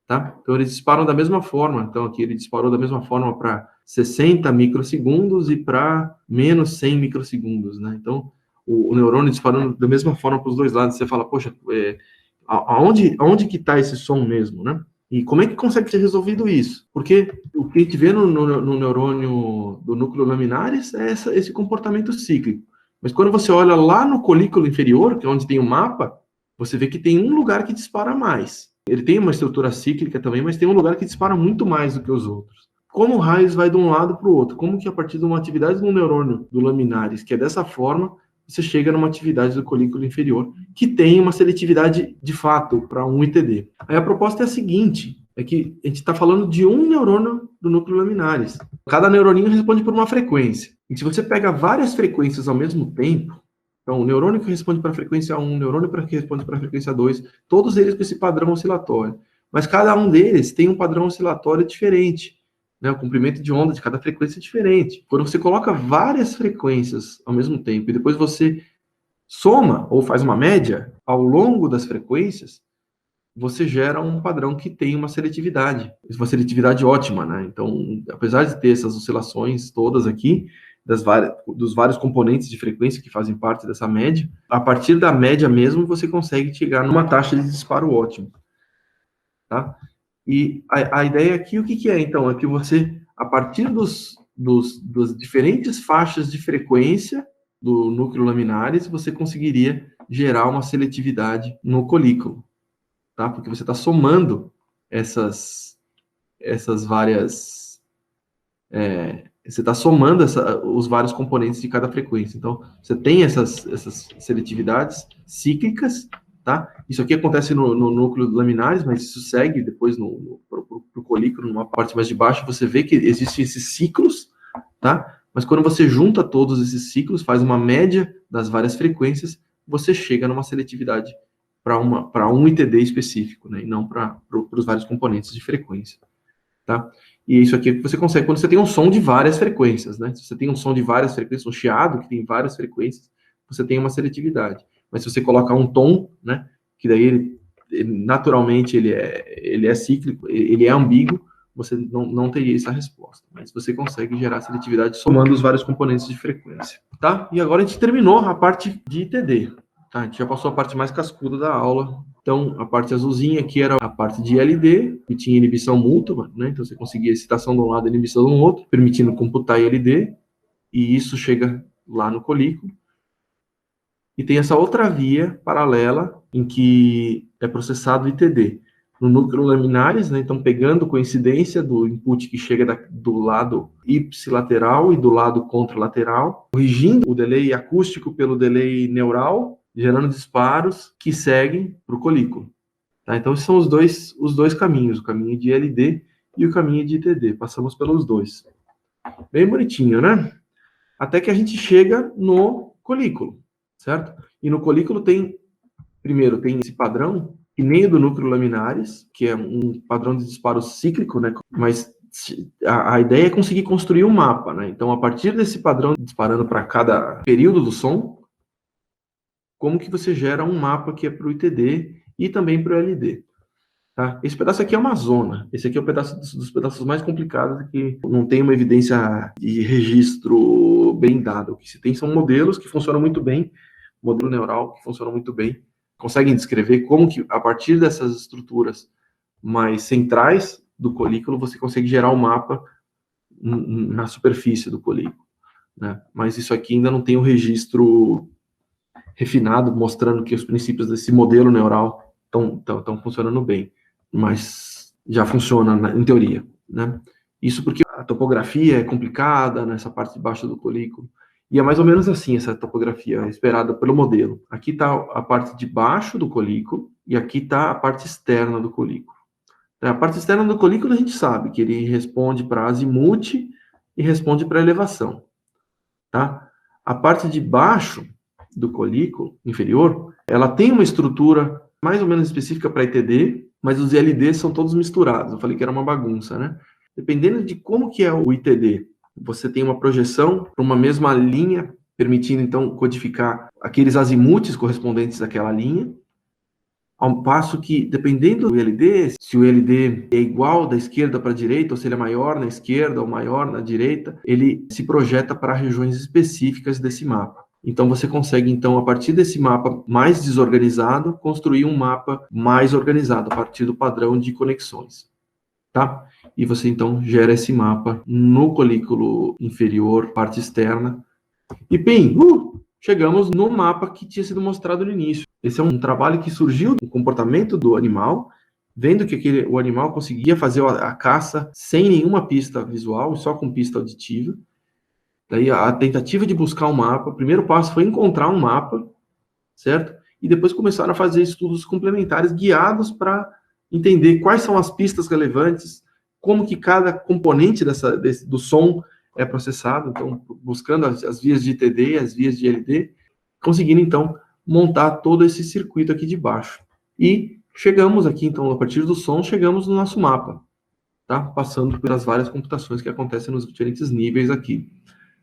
tá? Então, eles disparam da mesma forma. Então, aqui ele disparou da mesma forma para 60 microsegundos e para menos 100 microsegundos, né? Então, o neurônio disparando da mesma forma para os dois lados. Você fala, poxa, aonde que está esse som mesmo, né? E como é que consegue ser resolvido isso? Porque o que a gente vê no neurônio do núcleo laminares é esse comportamento cíclico. Mas quando você olha lá no colículo inferior, que é onde tem o mapa, você vê que tem um lugar que dispara mais. Ele tem uma estrutura cíclica também, mas tem um lugar que dispara muito mais do que os outros. Como o raios vai de um lado para o outro? Como que a partir de uma atividade no neurônio do laminares, que é dessa forma, você chega numa atividade do colículo inferior, que tem uma seletividade de fato para um ITD. Aí a proposta é a seguinte, é que a gente está falando de um neurônio do núcleo laminares. Cada neuroninho responde por uma frequência. E se você pega várias frequências ao mesmo tempo, então o neurônio que responde para a frequência 1, o neurônio que responde para a frequência 2, todos eles com esse padrão oscilatório. Mas cada um deles tem um padrão oscilatório diferente. Né, o comprimento de onda de cada frequência é diferente. Quando você coloca várias frequências ao mesmo tempo e depois você soma ou faz uma média ao longo das frequências, você gera um padrão que tem uma seletividade ótima, né? Então, apesar de ter essas oscilações todas aqui, dos vários componentes de frequência que fazem parte dessa média, a partir da média mesmo, você consegue chegar numa taxa de disparo ótima, tá? E a ideia aqui, o que é, então? É que você, a partir das diferentes faixas de frequência do núcleo laminares, você conseguiria gerar uma seletividade no colículo, tá? Porque você está somando essas várias... você está somando os vários componentes de cada frequência. Então, você tem essas seletividades cíclicas, tá? Isso aqui acontece no núcleo laminares, mas isso segue depois pro colículo, numa parte mais de baixo, você vê que existem esses ciclos, tá? Mas quando você junta todos esses ciclos, faz uma média das várias frequências, você chega numa seletividade para um ITD específico, né? E não para os vários componentes de frequência, tá? E isso aqui você consegue quando você tem um som de várias frequências, né? Se você tem um som de várias frequências, um chiado que tem várias frequências, você tem uma seletividade. Mas se você colocar um tom, né? Que daí naturalmente ele é cíclico, ele é ambíguo, você não teria essa resposta. Mas você consegue gerar seletividade somando os vários componentes de frequência, tá? E agora a gente terminou a parte de ITD. Tá? A gente já passou a parte mais cascuda da aula. Então, a parte azulzinha aqui era a parte de ILD, que tinha inibição mútua, né? Então você conseguia excitação de um lado e inibição do outro, permitindo computar ILD, e isso chega lá no colículo. E tem essa outra via paralela, em que é processado ITD. No núcleo laminares, né? Então pegando coincidência do input que chega do lado ipsilateral e do lado contralateral, corrigindo o delay acústico pelo delay neural, gerando disparos que seguem para o colículo. Tá? Então, esses são os dois caminhos, o caminho de ILD e o caminho de ITD. Passamos pelos dois. Bem bonitinho, né? Até que a gente chega no colículo, certo? E no colículo primeiro, tem esse padrão, que nem o do núcleo laminares, que é um padrão de disparo cíclico, né? Mas a ideia é conseguir construir um mapa, né? Então, a partir desse padrão disparando para cada período do som, como que você gera um mapa que é para o ITD e também para o LD. Tá? Esse pedaço aqui é uma zona. Esse aqui é o pedaço dos pedaços mais complicados, que não tem uma evidência de registro bem dada. O que se tem são modelos que funcionam muito bem, modelo neural que funciona muito bem, conseguem descrever como que, a partir dessas estruturas mais centrais do colículo, você consegue gerar um mapa na superfície do colículo. Né? Mas isso aqui ainda não tem um registro refinado, mostrando que os princípios desse modelo neural estão funcionando bem, mas já funciona em teoria, né? Isso porque a topografia é complicada nessa parte de baixo do colículo, e é mais ou menos assim essa topografia esperada pelo modelo. Aqui está a parte de baixo do colículo, e aqui está a parte externa do colículo. A parte externa do colículo a gente sabe que ele responde para azimuth e responde para elevação, tá? A parte de baixo do colículo inferior, ela tem uma estrutura mais ou menos específica para ITD, mas os ILDs são todos misturados. Eu falei que era uma bagunça, né? Dependendo de como que é o ITD, você tem uma projeção para uma mesma linha, permitindo, então, codificar aqueles azimuths correspondentes àquela linha, ao passo que, dependendo do ILD, se o ILD é igual da esquerda para a direita, ou se ele é maior na esquerda ou maior na direita, ele se projeta para regiões específicas desse mapa. Então, você consegue, então, a partir desse mapa mais desorganizado, construir um mapa mais organizado, a partir do padrão de conexões, tá? E você, então, gera esse mapa no colículo inferior, parte externa, e, bem, chegamos no mapa que tinha sido mostrado no início. Esse é um trabalho que surgiu do comportamento do animal vendo que o animal conseguia fazer a caça sem nenhuma pista visual, só com pista auditiva. Daí a tentativa de buscar um mapa, o primeiro passo foi encontrar um mapa, certo? E depois começaram a fazer estudos complementares guiados para entender quais são as pistas relevantes, como que cada componente do som é processado, então buscando as vias de TD, as vias de LD, conseguindo então montar todo esse circuito aqui de baixo. E chegamos aqui, então, a partir do som, chegamos no nosso mapa, tá? Passando pelas várias computações que acontecem nos diferentes níveis aqui.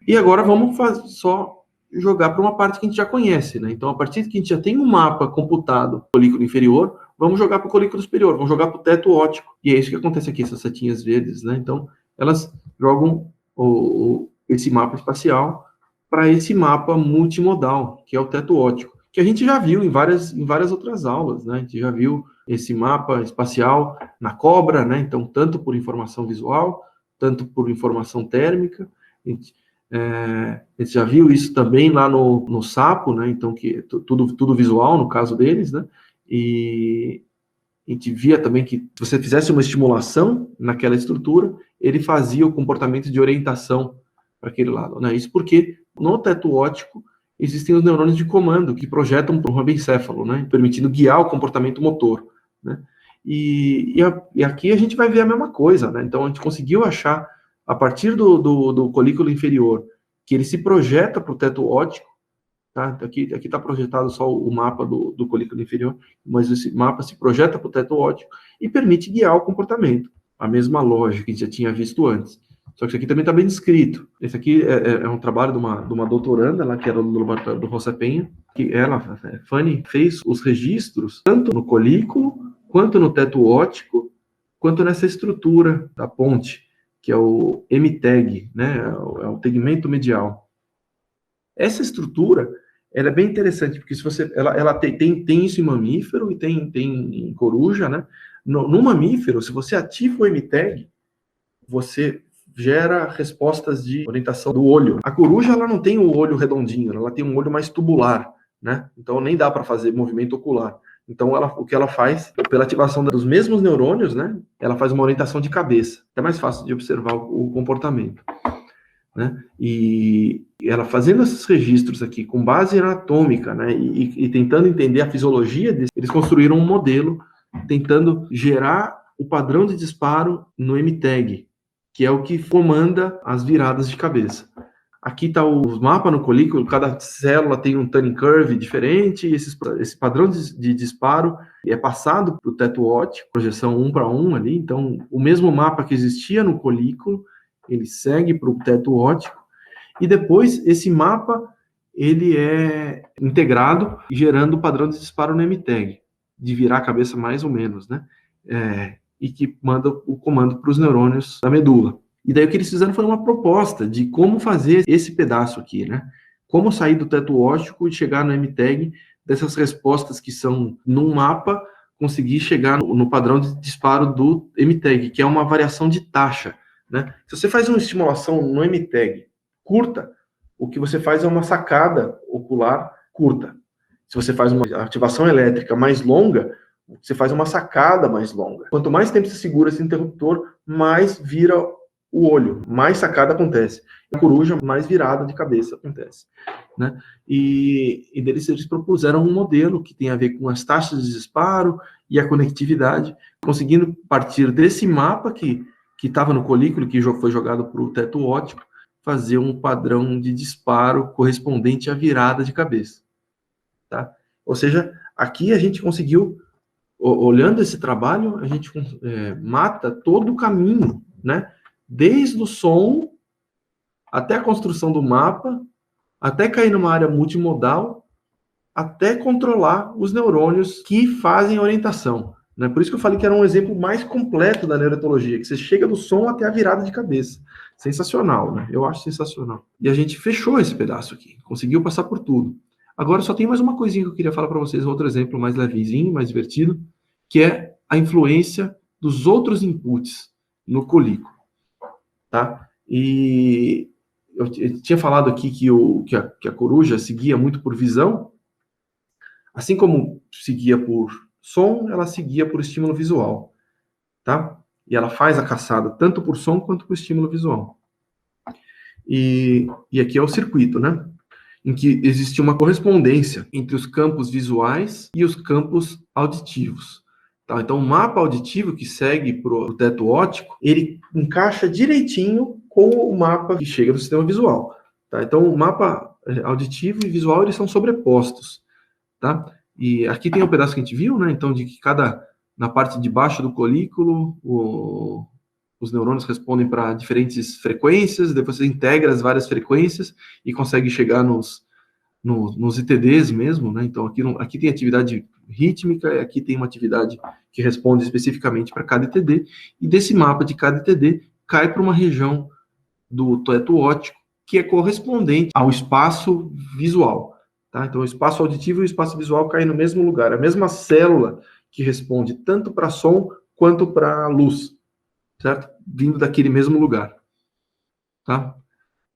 E agora vamos só jogar para uma parte que a gente já conhece, né? Então, a partir que a gente já tem um mapa computado no colículo inferior, vamos jogar para o colículo superior, vamos jogar para o teto óptico. E é isso que acontece aqui, essas setinhas verdes, né? Então, elas jogam esse mapa espacial para esse mapa multimodal, que é o teto óptico, que a gente já viu em várias outras aulas, né? A gente já viu esse mapa espacial na cobra, né? Então, tanto por informação visual, tanto por informação térmica. A gente já viu isso também lá no sapo, né? Então, que tudo visual, no caso deles, né? E a gente via também que se você fizesse uma estimulação naquela estrutura, ele fazia o comportamento de orientação para aquele lado, né? Isso porque no teto óptico existem os neurônios de comando que projetam para o rabencéfalo, né? Permitindo guiar o comportamento motor, né? E aqui a gente vai ver a mesma coisa, né? Então, a gente conseguiu achar, a partir do colículo inferior, que ele se projeta para o teto óptico, tá? Aqui está projetado só o mapa do colículo inferior, mas esse mapa se projeta para o teto óptico e permite guiar o comportamento. A mesma lógica que a gente já tinha visto antes. Só que isso aqui também está bem descrito. Esse aqui é um trabalho de uma doutoranda, lá, que era do laboratório do Rosa Penha, que Fanny, fez os registros tanto no colículo, quanto no teto óptico, quanto nessa estrutura da ponte, que é o MTAG, né? É o tegmento medial. Essa estrutura, ela é bem interessante, porque se você, ela tem isso em mamífero e tem em coruja, né? No mamífero, se você ativa o MTAG, você gera respostas de orientação do olho. A coruja, ela não tem o olho redondinho, ela tem um olho mais tubular, né? Então nem dá para fazer movimento ocular. Então o que ela faz, pela ativação dos mesmos neurônios, né? Ela faz uma orientação de cabeça. É mais fácil de observar o comportamento, né? E ela fazendo esses registros aqui com base anatômica, né? E tentando entender a fisiologia deles, eles construíram um modelo tentando gerar o padrão de disparo no MTAG, que é o que comanda as viradas de cabeça. Aqui está o mapa no colículo, cada célula tem um tuning curve diferente, e esse padrão de disparo é passado para o teto óptico, projeção 1 para 1 ali, então o mesmo mapa que existia no colículo, ele segue para o teto óptico, e depois esse mapa ele é integrado, gerando o padrão de disparo no MTAG, de virar a cabeça mais ou menos, né? E que manda o comando para os neurônios da medula. E daí o que eles fizeram foi uma proposta de como fazer esse pedaço aqui, né? Como sair do teto óptico e chegar no MTAG, dessas respostas que são num mapa, conseguir chegar no padrão de disparo do MTAG, que é uma variação de taxa, né? Se você faz uma estimulação no MTAG curta, o que você faz é uma sacada ocular curta. Se você faz uma ativação elétrica mais longa, você faz uma sacada mais longa. Quanto mais tempo você segura esse interruptor, mais vira o olho, mais sacada acontece. A coruja, mais virada de cabeça acontece, né? E deles eles propuseram um modelo que tem a ver com as taxas de disparo e a conectividade, conseguindo partir desse mapa que estava no colículo, que foi jogado para o teto óptico, fazer um padrão de disparo correspondente à virada de cabeça, tá? Ou seja, aqui a gente conseguiu, olhando esse trabalho, a gente mata todo o caminho, né? Desde o som até a construção do mapa, até cair numa área multimodal, até controlar os neurônios que fazem orientação, né? Por isso que eu falei que era um exemplo mais completo da neuroetologia, que você chega do som até a virada de cabeça. Sensacional, né? Eu acho sensacional. E a gente fechou esse pedaço aqui, conseguiu passar por tudo. Agora só tem mais uma coisinha que eu queria falar para vocês, outro exemplo mais levezinho, mais divertido, que é a influência dos outros inputs no colículo, tá? E eu tinha falado aqui que a coruja seguia muito por visão, assim como seguia por som, ela seguia por estímulo visual, tá? E ela faz a caçada tanto por som quanto por estímulo visual. E aqui é o circuito, né? Em que existe uma correspondência entre os campos visuais e os campos auditivos. Tá? Então, o mapa auditivo que segue para o teto óptico, ele encaixa direitinho com o mapa que chega no sistema visual. Tá? Então, o mapa auditivo e visual, eles são sobrepostos. Tá? E aqui tem um pedaço que a gente viu, né? Então, de que na parte de baixo do colículo, os neurônios respondem para diferentes frequências, depois você integra as várias frequências e consegue chegar nos ITDs mesmo, né? Então, aqui tem atividade rítmica, e aqui tem uma atividade que responde especificamente para cada ITD, e desse mapa de cada ITD cai para uma região do teto óptico, que é correspondente ao espaço visual, tá? Então, o espaço auditivo e o espaço visual caem no mesmo lugar, a mesma célula que responde tanto para som quanto para luz, certo? Vindo daquele mesmo lugar, tá?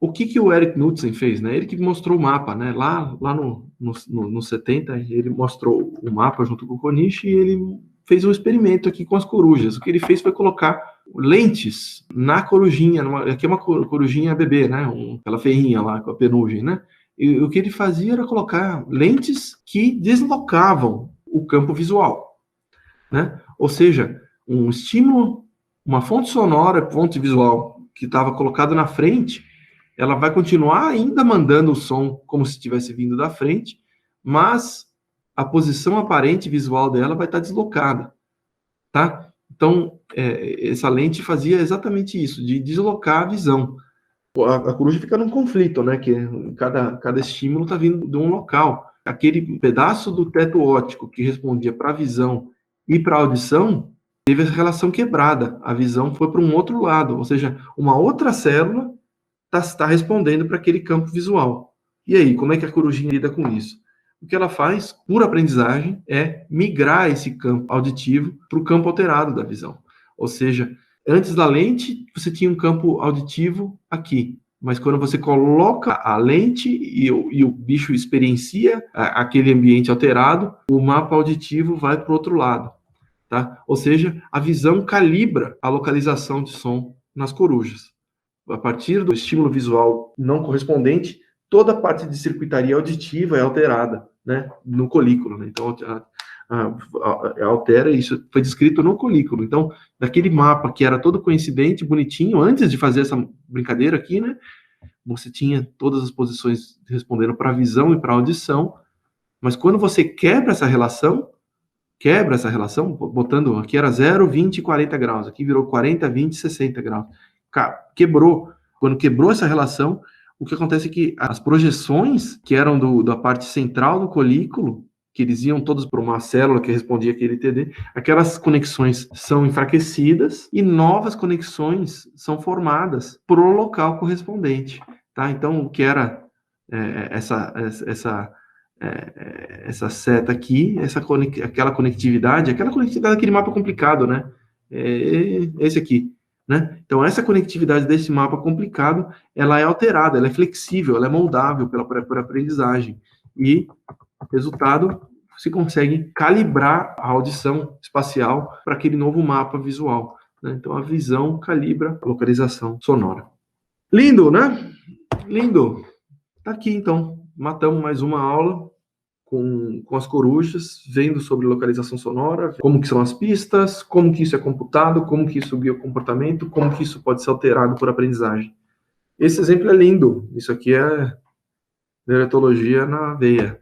O que o Eric Knudsen fez, né? Ele que mostrou o mapa, né? Lá no 70, ele mostrou o mapa junto com o Konishi e ele fez um experimento aqui com as corujas. O que ele fez foi colocar lentes na corujinha, aqui é uma corujinha bebê, né? Aquela ferrinha lá com a penugem, né? E o que ele fazia era colocar lentes que deslocavam o campo visual, né? Ou seja, um estímulo, uma fonte sonora, fonte visual que estava colocada na frente, ela vai continuar ainda mandando o som como se estivesse vindo da frente, mas a posição aparente visual dela vai estar deslocada, tá? Então, essa lente fazia exatamente isso, de deslocar a visão. A coruja fica num conflito, né? Que cada estímulo está vindo de um local. Aquele pedaço do teto óptico que respondia para a visão e para a audição teve essa relação quebrada. A visão foi para um outro lado, ou seja, uma outra célula está respondendo para aquele campo visual. E aí, como é que a corujinha lida com isso? O que ela faz, por aprendizagem, é migrar esse campo auditivo para o campo alterado da visão. Ou seja, antes da lente, você tinha um campo auditivo aqui, mas quando você coloca a lente e o bicho experiencia aquele ambiente alterado, o mapa auditivo vai para o outro lado. Tá? Ou seja, a visão calibra a localização de som nas corujas. A partir do estímulo visual não correspondente, toda a parte de circuitaria auditiva é alterada, né, no colículo, né? Então, altera, isso foi descrito no colículo. Então, daquele mapa que era todo coincidente, bonitinho, antes de fazer essa brincadeira aqui, né, você tinha todas as posições respondendo para a visão e para a audição, mas quando você quebra essa relação, botando, aqui era 0, 20 e 40 graus, aqui virou 40, 20 e 60 graus. Quebrou. Quando quebrou essa relação, o que acontece é que as projeções que eram da parte central do colículo, que eles iam todos para uma célula que respondia aquele TD, aquelas conexões são enfraquecidas e novas conexões são formadas para o local correspondente, tá? Então, o que era essa seta aqui, aquela conectividade daquele mapa complicado, né? Esse aqui. Né? Então, essa conectividade desse mapa complicado, ela é alterada, ela é flexível, ela é moldável por aprendizagem. E, resultado, se consegue calibrar a audição espacial para aquele novo mapa visual. Né? Então, a visão calibra a localização sonora. Lindo, né? Lindo. Tá aqui, então. Matamos mais uma aula com as corujas, vendo sobre localização sonora, como que são as pistas, como que isso é computado, como que isso guia o comportamento, como que isso pode ser alterado por aprendizagem. Esse exemplo é lindo. Isso aqui é neurologia na veia.